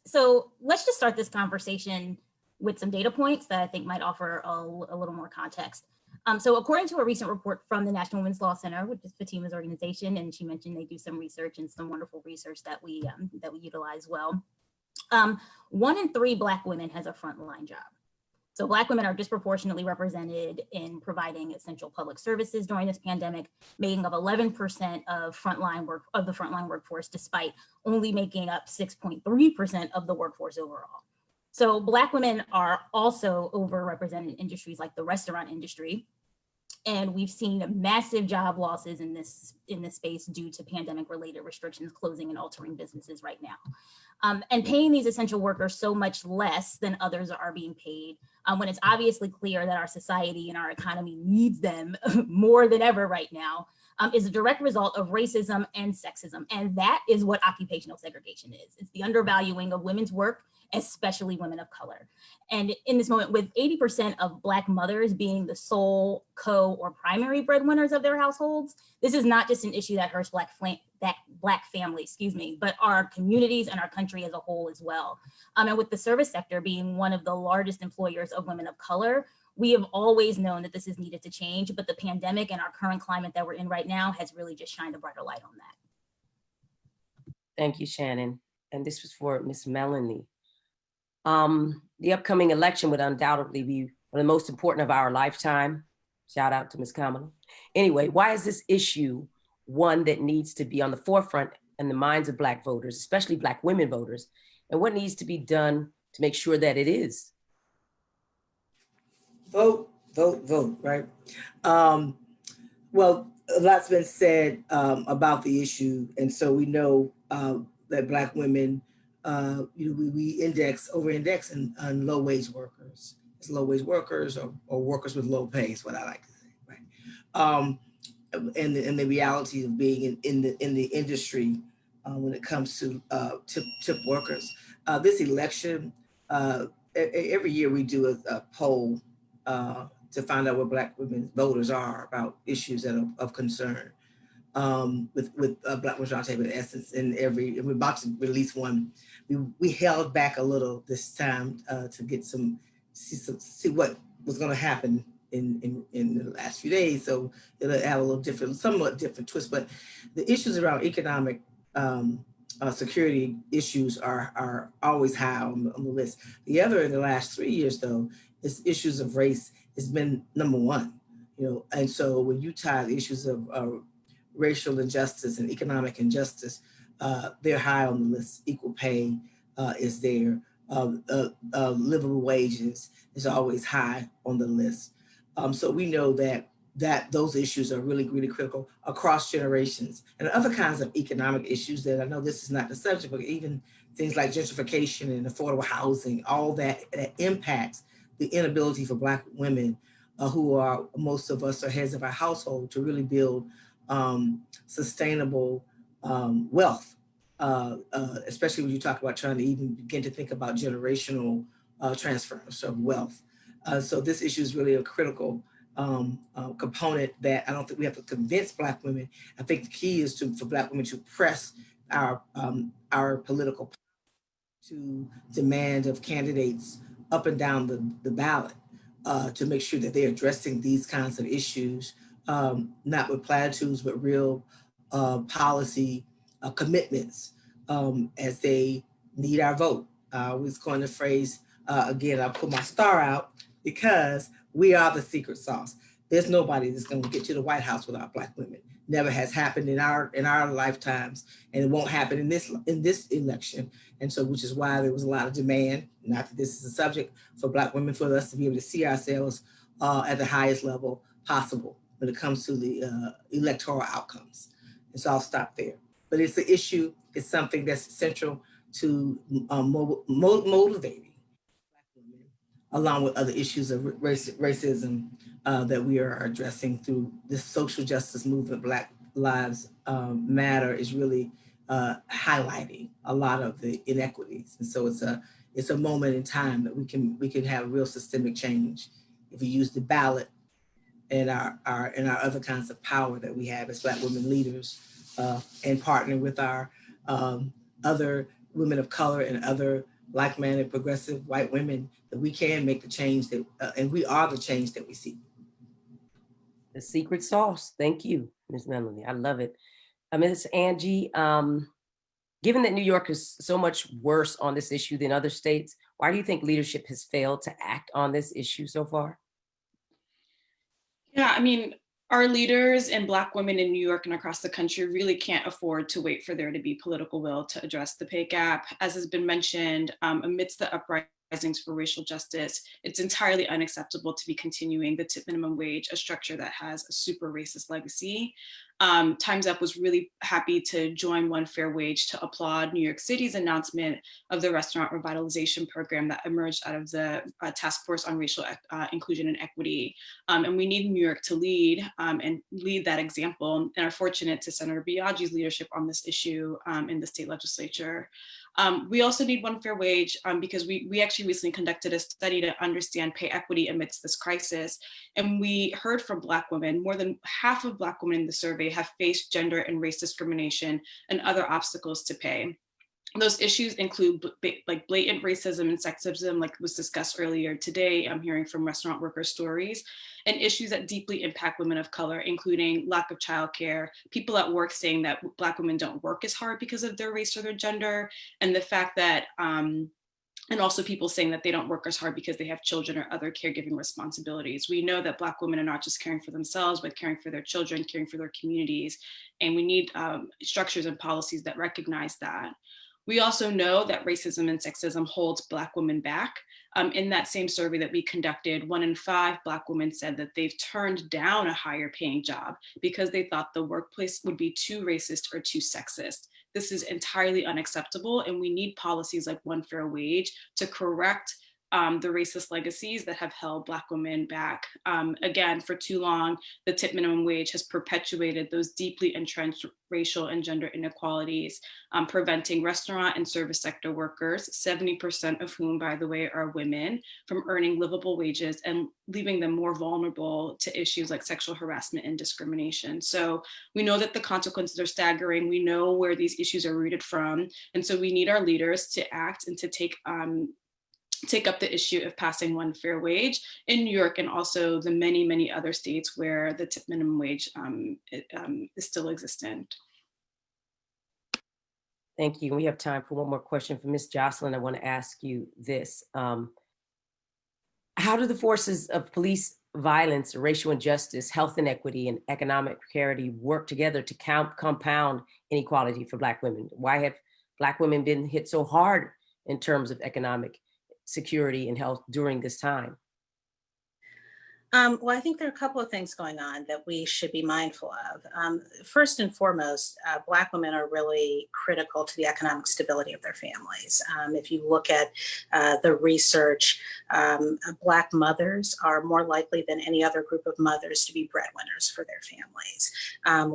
So let's just start this conversation with some data points that I think might offer a little more context. So according to a recent report from the National Women's Law Center, which is Fatima's organization, and she mentioned they do some research and some wonderful research that we utilize well. 1 in 3 Black women has a frontline job. So Black women are disproportionately represented in providing essential public services during this pandemic, making up 11% of the frontline workforce, despite only making up 6.3% of the workforce overall. So Black women are also overrepresented in industries like the restaurant industry. And we've seen massive job losses in this space due to pandemic-related restrictions closing and altering businesses right now. And paying these essential workers so much less than others are being paid, when it's obviously clear that our society and our economy needs them more than ever right now, is a direct result of racism and sexism. And that is what occupational segregation is. It's the undervaluing of women's work, especially women of color. And in this moment, with 80% of Black mothers being the sole, or primary breadwinners of their households, this is not just an issue that hurts Black families, but our communities and our country as a whole as well. And with the service sector being one of the largest employers of women of color, we have always known that this is needed to change, but the pandemic and our current climate that we're in right now has really just shined a brighter light on that. Thank you, Shannon. And this was for Ms. Melanie. The upcoming election would undoubtedly be one of the most important of our lifetime. Shout out to Ms. Kamala. Anyway, why is this issue one that needs to be on the forefront in the minds of Black voters, especially Black women voters? And what needs to be done to make sure that it is? Vote, vote, vote, right? Well, a lot's been said about the issue. And so we know that Black women, we over-index on low-wage workers. It's low-wage workers or workers with low pay is what I like to say, right? And the reality of being in the industry when it comes to tip workers. This election, every year we do a poll to find out where Black women voters are about issues that are of concern. With Black Women's Roundtable in essence, and we're about to release one. We held back a little this time to get see what was going to happen in the last few days. So it'll have a little different, somewhat different twist. But the issues around economic security issues are always high on the list. The other in the last 3 years, though, is issues of race has been number one. And so when you tie the issues of racial injustice and economic injustice, they're high on the list. Equal pay is there. Livable wages is always high on the list. So we know that those issues are really, really critical across generations, and other kinds of economic issues that I know this is not the subject, but even things like gentrification and affordable housing, all that impacts the inability for Black women who are, most of us are heads of our household, to really build sustainable wealth, especially when you talk about trying to even begin to think about generational transfers of wealth. So this issue is really a critical component that I don't think we have to convince Black women. I think the key is for Black women to press our political to demand of candidates up and down the ballot to make sure that they're addressing these kinds of issues, not with platitudes, but real policy commitments as they need our vote. I was coined the phrase, again, I'll put my star out, because we are the secret sauce. There's nobody that's going to get to the White House without Black women. Never has happened in our lifetimes, and it won't happen in this election. And so, which is why there was a lot of demand, not that this is a subject, for Black women, for us to be able to see ourselves at the highest level possible when it comes to the electoral outcomes. And so I'll stop there. But it's an issue, it's something that's central to motivating Black women, along with other issues of racism that we are addressing through this social justice movement. Black Lives Matter is really highlighting a lot of the inequities. And so it's a moment in time that we can have real systemic change if we use the ballot and our other kinds of power that we have as Black women leaders, and partner with our other women of color and other like-minded progressive white women, that we can make the change that, and we are the change that we seek. The secret sauce. Thank you, Ms. Melanie. I love it. Ms. Angie, given that New York is so much worse on this issue than other states, why do you think leadership has failed to act on this issue so far? Yeah, I mean, our leaders and Black women in New York and across the country really can't afford to wait for there to be political will to address the pay gap. As has been mentioned, amidst the uprisings for racial justice, it's entirely unacceptable to be continuing the tip minimum wage, a structure that has a super racist legacy. Time's Up was really happy to join One Fair Wage to applaud New York City's announcement of the restaurant revitalization program that emerged out of the Task Force on Racial Inclusion and Equity. And we need New York to lead and lead that example, and are fortunate to Senator Biaggi's leadership on this issue in the state legislature. We also need One Fair Wage because we actually recently conducted a study to understand pay equity amidst this crisis. And we heard from Black women, more than half of Black women in the survey have faced gender and race discrimination and other obstacles to pay. Those issues include like blatant racism and sexism, like was discussed earlier today. I'm hearing from restaurant worker stories, and issues that deeply impact women of color, including lack of childcare, people at work saying that Black women don't work as hard because of their race or their gender, and the fact that, and also people saying that they don't work as hard because they have children or other caregiving responsibilities. We know that Black women are not just caring for themselves, but caring for their children, caring for their communities, and we need structures and policies that recognize that. We also know that racism and sexism holds Black women back. In that same survey that we conducted, 1 in 5 Black women said that they've turned down a higher paying job because they thought the workplace would be too racist or too sexist. This is entirely unacceptable, and we need policies like One Fair Wage to correct the racist legacies that have held Black women back. Again, for too long, the tip minimum wage has perpetuated those deeply entrenched racial and gender inequalities, preventing restaurant and service sector workers, 70% of whom, by the way, are women, from earning livable wages and leaving them more vulnerable to issues like sexual harassment and discrimination. So we know that the consequences are staggering. We know where these issues are rooted from. And so we need our leaders to act and to take up the issue of passing One Fair Wage in New York, and also the many, many other states where the tip minimum wage is still existent. Thank you. We have time for one more question from Ms. Jocelyn. I want to ask you this. How do the forces of police violence, racial injustice, health inequity, and economic precarity work together to compound inequality for Black women? Why have Black women been hit so hard in terms of economic security and health during this time? Well, I think there are a couple of things going on that we should be mindful of. First and foremost, Black women are really critical to the economic stability of their families. If you look at the research, Black mothers are more likely than any other group of mothers to be breadwinners for their families.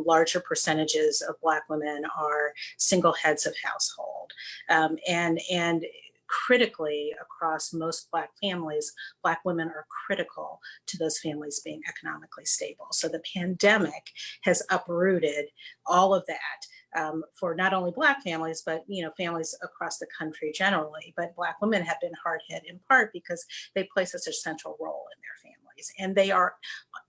Larger percentages of Black women are single heads of household. And critically, across most Black families, Black women are critical to those families being economically stable. So the pandemic has uprooted all of that for not only Black families, but families across the country generally. But Black women have been hard hit in part because they play such a central role in their families, and they are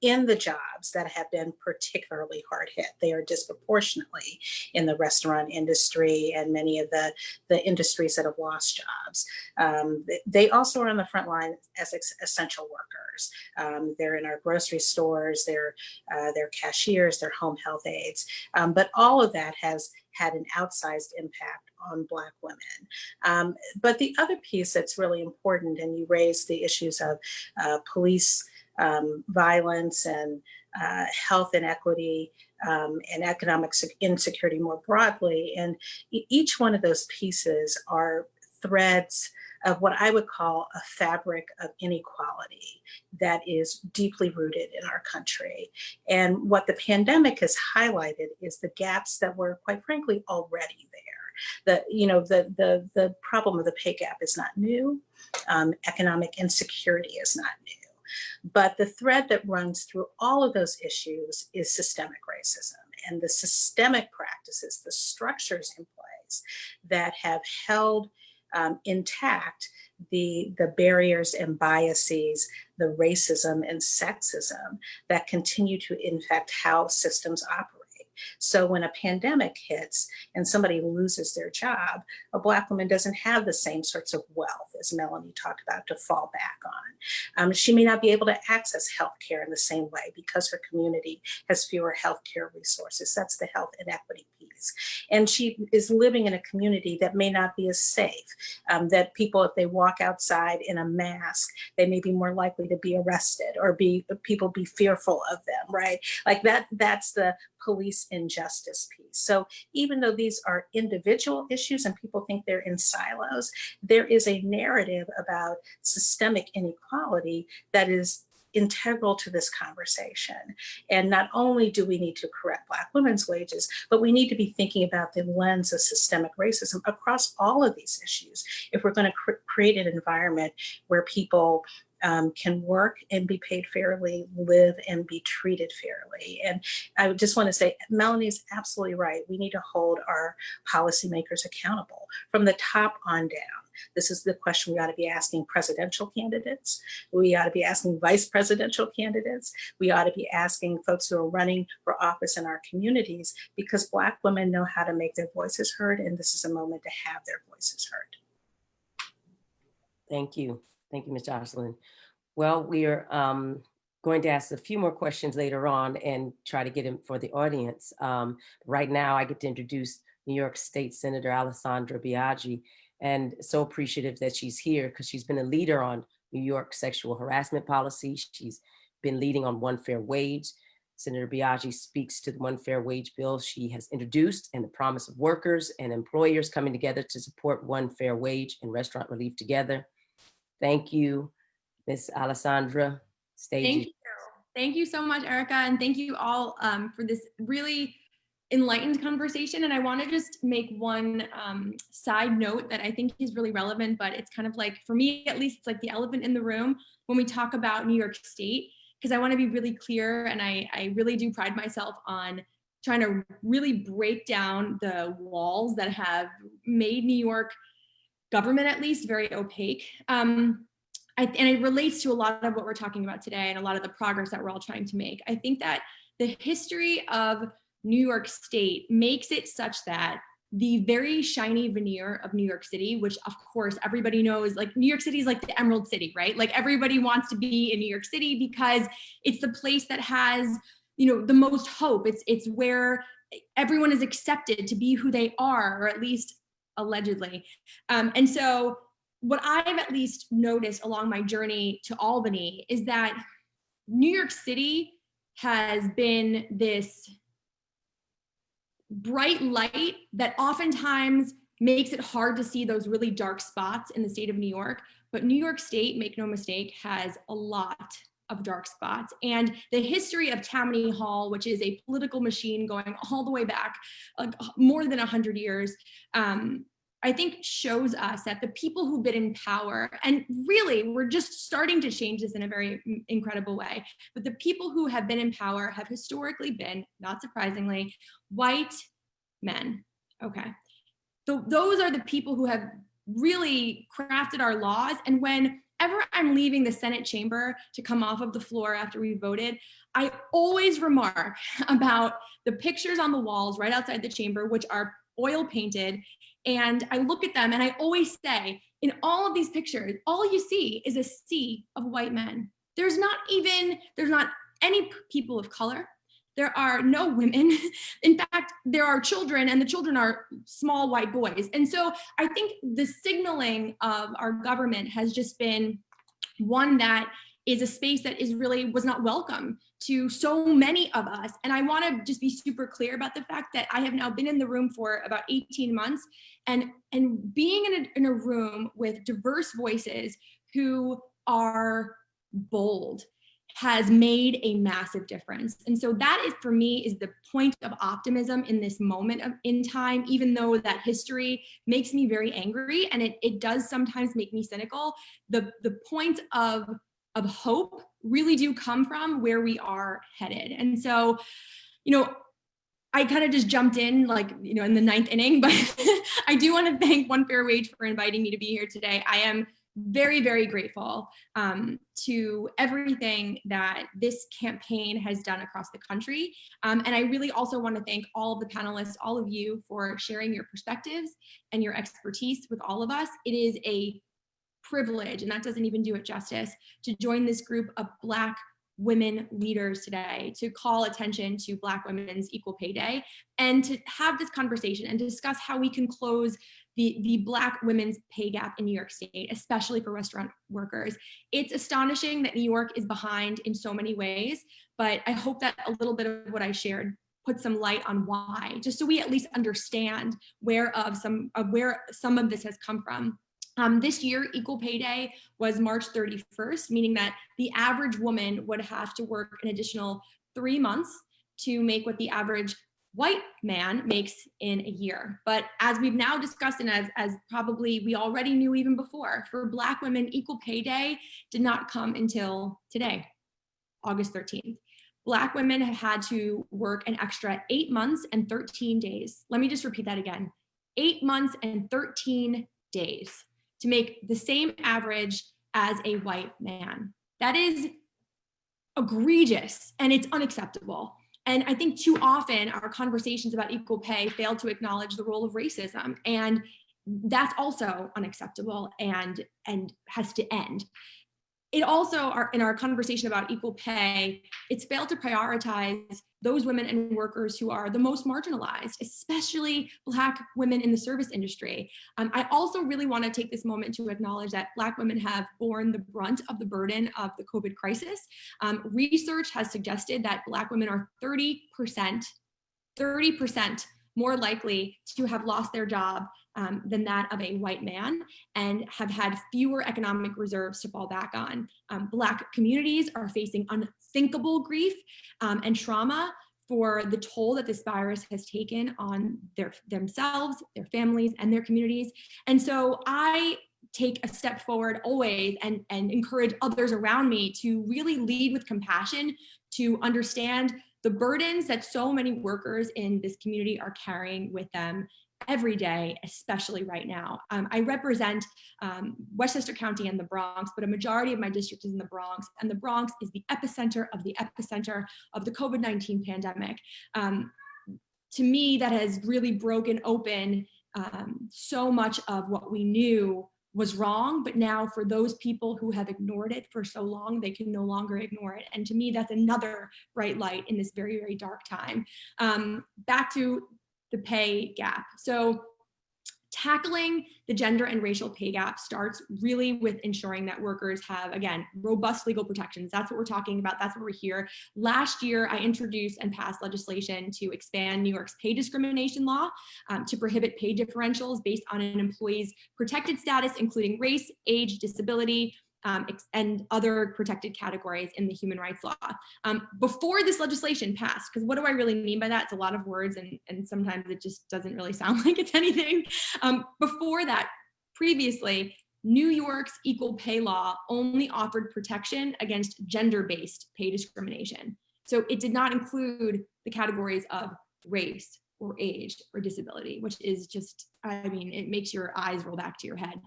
in the jobs that have been particularly hard hit. They are disproportionately in the restaurant industry and many of the industries that have lost jobs. They also are on the front line as essential workers. They're in our grocery stores, they're cashiers, they're home health aides. But all of that has had an outsized impact on Black women. But the other piece that's really important, and you raised the issues of police violence and health inequity and economic insecurity more broadly. And each one of those pieces are threads of what I would call a fabric of inequality that is deeply rooted in our country. And what the pandemic has highlighted is the gaps that were, quite frankly, already there. The problem of the pay gap is not new. Economic insecurity is not new. But the thread that runs through all of those issues is systemic racism and the systemic practices, the structures in place that have held intact the barriers and biases, the racism and sexism that continue to infect how systems operate. So when a pandemic hits and somebody loses their job, a Black woman doesn't have the same sorts of wealth as Melanie talked about to fall back on. She may not be able to access healthcare in the same way because her community has fewer healthcare resources. That's the health inequity piece. And she is living in a community that may not be as safe, that people, if they walk outside in a mask, they may be more likely to be arrested or people be fearful of them, right? Like that's the police injustice piece. So even though these are individual issues and people think they're in silos, there is a narrative about systemic inequality that is integral to this conversation. And not only do we need to correct Black women's wages, but we need to be thinking about the lens of systemic racism across all of these issues if we're going to create an environment where people can work and be paid fairly, live and be treated fairly. And I would just want to say, Melanie's absolutely right. We need to hold our policymakers accountable from the top on down. This is the question we ought to be asking presidential candidates. We ought to be asking vice presidential candidates. We ought to be asking folks who are running for office in our communities, because Black women know how to make their voices heard, and this is a moment to have their voices heard. Thank you. Thank you, Ms. Jocelyn. Well, we are going to ask a few more questions later on and try to get them for the audience. Right now, I get to introduce New York State Senator Alessandra Biaggi, and so appreciative that she's here because she's been a leader on New York sexual harassment policy. She's been leading on one fair wage. Senator Biaggi speaks to the one fair wage bill she has introduced and the promise of workers and employers coming together to support one fair wage and restaurant relief together. Thank you, Ms. Alessandra. Thank you. Thank you so much, Erika, and thank you all for this really enlightened conversation. And I want to just make one side note that I think is really relevant, but it's kind of like, for me at least, it's like the elephant in the room when we talk about New York State, because I want to be really clear, and I really do pride myself on trying to really break down the walls that have made New York government, at least, very opaque. And it relates to a lot of what we're talking about today and a lot of the progress that we're all trying to make. I think that the history of New York State makes it such that the very shiny veneer of New York City, which of course everybody knows, like New York City is like the Emerald City, right? Like everybody wants to be in New York City because it's the place that has, you know, the most hope. It's where everyone is accepted to be who they are, or at least allegedly. And so what I've at least noticed along my journey to Albany is that New York City has been this bright light that oftentimes makes it hard to see those really dark spots in the state of New York. But New York State, make no mistake, has a lot of dark spots. And the history of Tammany Hall, which is a political machine going all the way back, like more than 100 years, I think shows us that the people who've been in power, and really we're just starting to change this in a very incredible way, but the people who have been in power have historically been, not surprisingly, white men. Okay. So those are the people who have really crafted our laws. And whenever I'm leaving the Senate chamber to come off of the floor after we voted, I always remark about the pictures on the walls right outside the chamber, which are oil painted. And I look at them and I always say, in all of these pictures, all you see is a sea of white men. There's not any people of color. There are no women. In fact, there are children, and the children are small white boys. And so I think the signaling of our government has just been one that is a space that was not welcome to so many of us. And I want to just be super clear about the fact that I have now been in the room for about 18 months, and being in a room with diverse voices who are bold has made a massive difference. And so that is, for me, is the point of optimism in this moment in time, even though that history makes me very angry, and it does sometimes make me cynical. The point of hope really do come from where we are headed. And so, I kind of just jumped in in the ninth inning, but I do want to thank One Fair Wage for inviting me to be here today. I am very, very grateful to everything that this campaign has done across the country. And I really also want to thank all of the panelists, all of you, for sharing your perspectives and your expertise with all of us. It is a privilege, and that doesn't even do it justice, to join this group of Black women leaders today, to call attention to Black Women's Equal Pay Day, and to have this conversation and discuss how we can close the Black women's pay gap in New York State, especially for restaurant workers. It's astonishing that New York is behind in so many ways, but I hope that a little bit of what I shared put some light on why, just so we at least understand where some of this has come from. This year, Equal Pay Day was March 31st, meaning that the average woman would have to work an additional 3 months to make what the average white man makes in a year. But as we've now discussed, and as probably we already knew even before, for Black women, Equal Pay Day did not come until today, August 13th. Black women have had to work an extra 8 months and 13 days. Let me just repeat that again. 8 months and 13 days to make the same average as a white man. That is egregious, and it's unacceptable. And I think too often our conversations about equal pay fail to acknowledge the role of racism, and that's also unacceptable and has to end. It also, in our conversation about equal pay, it's failed to prioritize those women and workers who are the most marginalized, especially Black women in the service industry. I also really want to take this moment to acknowledge that Black women have borne the brunt of the burden of the COVID crisis. Research has suggested that Black women are 30% more likely to have lost their job than that of a white man, and have had fewer economic reserves to fall back on. Black communities are facing unthinkable grief and trauma for the toll that this virus has taken on themselves, their families, and their communities. And so I take a step forward always and encourage others around me to really lead with compassion, to understand the burdens that so many workers in this community are carrying with them every day, especially right now. I represent Westchester County and the Bronx, but a majority of my district is in the Bronx, and the Bronx is the epicenter of the COVID-19 pandemic. To me, that has really broken open so much of what we knew was wrong, but now for those people who have ignored it for so long, they can no longer ignore it. And to me, that's another bright light in this very, very dark time. Back to the pay gap. So tackling the gender and racial pay gap starts really with ensuring that workers have, again, robust legal protections. That's what we're talking about. That's what we're here. Last year, I introduced and passed legislation to expand New York's pay discrimination law to prohibit pay differentials based on an employee's protected status, including race, age, disability, and other protected categories in the human rights law. Before this legislation passed, because what do I really mean by that? It's a lot of words, and sometimes it just doesn't really sound like it's anything. Before that, previously, New York's equal pay law only offered protection against gender-based pay discrimination. So it did not include the categories of race or age or disability, which is just, I mean, it makes your eyes roll back to your head.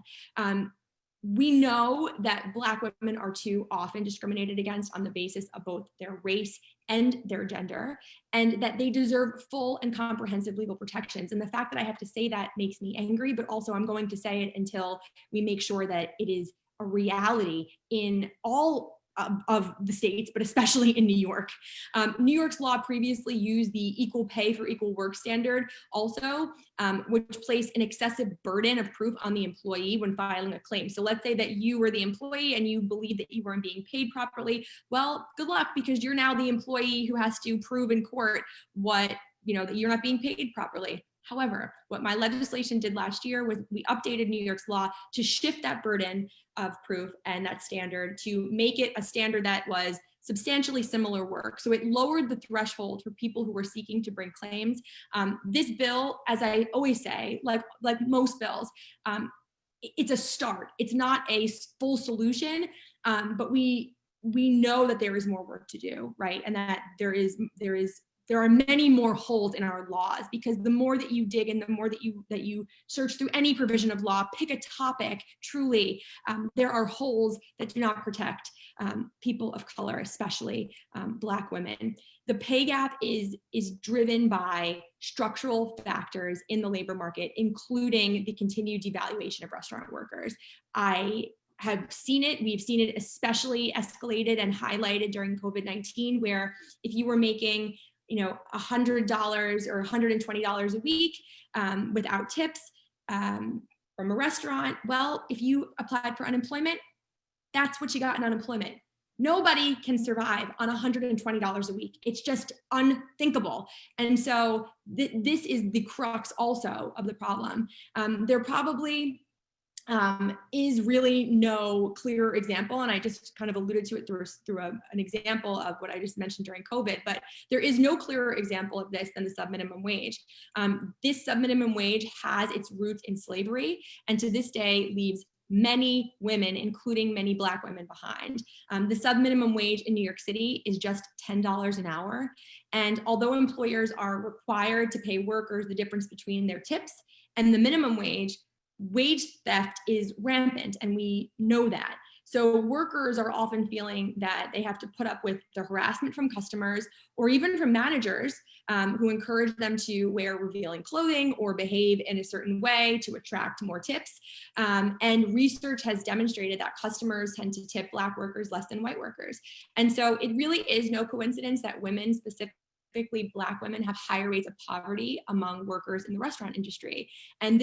We know that Black women are too often discriminated against on the basis of both their race and their gender, and that they deserve full and comprehensive legal protections. And the fact that I have to say that makes me angry, but also I'm going to say it until we make sure that it is a reality in all of the states, but especially in New York. New York's law previously used the equal pay for equal work standard also, which placed an excessive burden of proof on the employee when filing a claim. So let's say that you were the employee and you believe that you weren't being paid properly. Well, good luck, because you're now the employee who has to prove in court that you're not being paid properly. However, what my legislation did last year was we updated New York's law to shift that burden of proof and that standard to make it a standard that was substantially similar work. So it lowered the threshold for people who were seeking to bring claims. This bill, as I always say, like most bills, it's a start. It's not a full solution, but we know that there is more work to do, right? And that there are many more holes in our laws, because the more that you dig and the more that you search through any provision of law, pick a topic, truly, there are holes that do not protect people of color, especially Black women. The pay gap is driven by structural factors in the labor market, including the continued devaluation of restaurant workers. I have seen it. We've seen it especially escalated and highlighted during COVID-19, where if you were making $100 or $120 a week without tips from a restaurant, well, if you applied for unemployment, that's what you got in unemployment. Nobody can survive on $120 a week. It's just unthinkable. And so this is the crux also of the problem. There probably is really no clear example, and I just kind of alluded to it through an example of what I just mentioned during COVID, but there is no clearer example of this than the subminimum wage. This subminimum wage has its roots in slavery, and to this day leaves many women, including many Black women, behind. The subminimum wage in New York City is just $10 an hour, and although employers are required to pay workers the difference between their tips and the minimum wage theft is rampant, and we know that. So workers are often feeling that they have to put up with the harassment from customers or even from managers who encourage them to wear revealing clothing or behave in a certain way to attract more tips. And research has demonstrated that customers tend to tip Black workers less than white workers. And so it really is no coincidence that women, specifically Black women, have higher rates of poverty among workers in the restaurant industry. And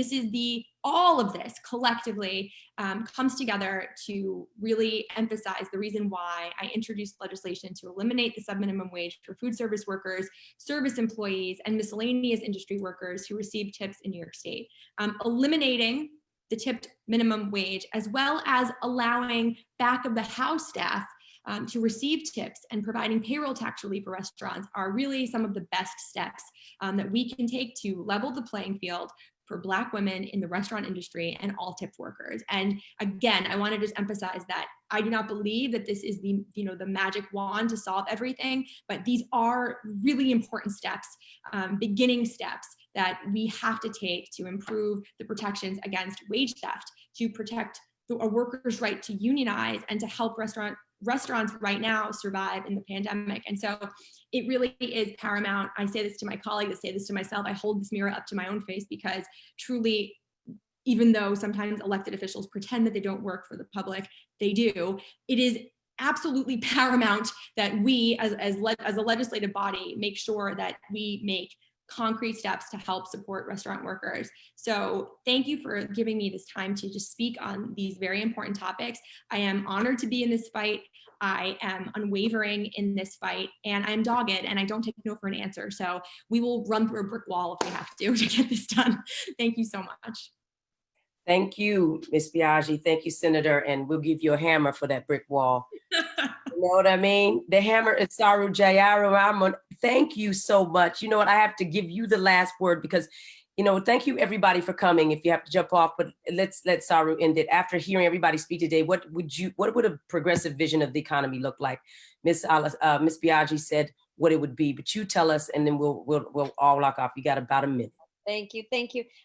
all of this collectively comes together to really emphasize the reason why I introduced legislation to eliminate the subminimum wage for food service workers, service employees, and miscellaneous industry workers who receive tips in New York State. Eliminating the tipped minimum wage, as well as allowing back of the house staff to receive tips and providing payroll tax relief for restaurants are really some of the best steps that we can take to level the playing field for Black women in the restaurant industry and all tipped workers. And again, I want to just emphasize that I do not believe that this is the magic wand to solve everything, but these are really important steps, beginning steps that we have to take to improve the protections against wage theft, to protect a worker's right to unionize, and to help restaurants right now survive in the pandemic. And so it really is paramount. I say this to my colleagues, I say this to myself, I hold this mirror up to my own face, because truly, even though sometimes elected officials pretend that they don't work for the public, they do. It is absolutely paramount that we as a legislative body make sure that we make concrete steps to help support restaurant workers. So thank you for giving me this time to just speak on these very important topics. I am honored to be in this fight. I am unwavering in this fight, and I'm dogged, and I don't take no for an answer. So we will run through a brick wall if we have to get this done. Thank you so much. Thank you, Ms. Biaggi. Thank you, Senator. And we'll give you a hammer for that brick wall. You know what I mean? The hammer is Saru Jayaraman. Thank you so much. You know what? I have to give you the last word, because, thank you everybody for coming. If you have to jump off, but let's let Saru end it. After hearing everybody speak today, what would a progressive vision of the economy look like? Ms. Biaggi said what it would be, but you tell us, and then we'll all lock off. You got about a minute. Thank you.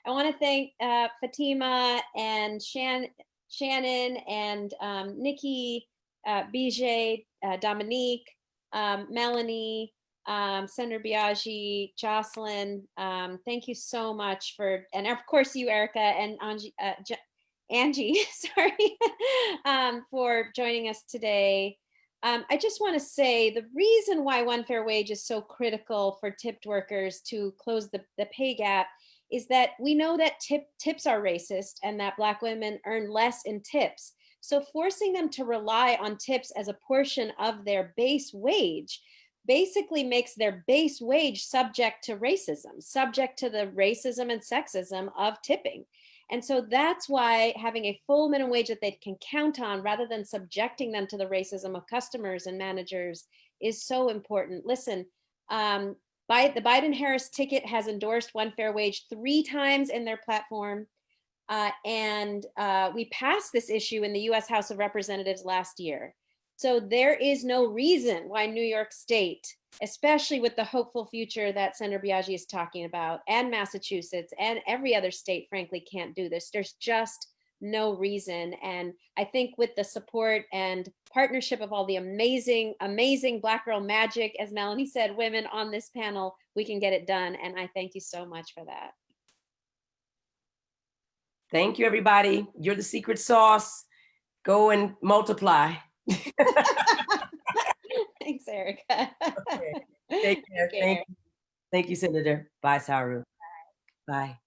I want to thank Fatima and Shannon and Nikki, Beejhy, Dominique, Melanie, Senator Biaggi, Jocelyn. Thank you so much and of course you, Erika, and Angie, sorry, for joining us today. I just want to say the reason why one fair wage is so critical for tipped workers to close the pay gap is that we know that tips are racist and that Black women earn less in tips. So forcing them to rely on tips as a portion of their base wage basically makes their base wage subject to racism, subject to the racism and sexism of tipping. And so that's why having a full minimum wage that they can count on rather than subjecting them to the racism of customers and managers is so important. Listen, the Biden-Harris ticket has endorsed one fair wage 3 times in their platform. And we passed this issue in the US House of Representatives last year. So there is no reason why New York State, especially with the hopeful future that Senator Biaggi is talking about, and Massachusetts and every other state, frankly, can't do this. There's just no reason. And I think with the support and partnership of all the amazing, amazing Black girl magic, as Melanie said, women on this panel, we can get it done. And I thank you so much for that. Thank you, everybody. You're the secret sauce. Go and multiply. Thanks, Erika. Okay. Take care. Thank you, Senator. Bye, Saru. Bye.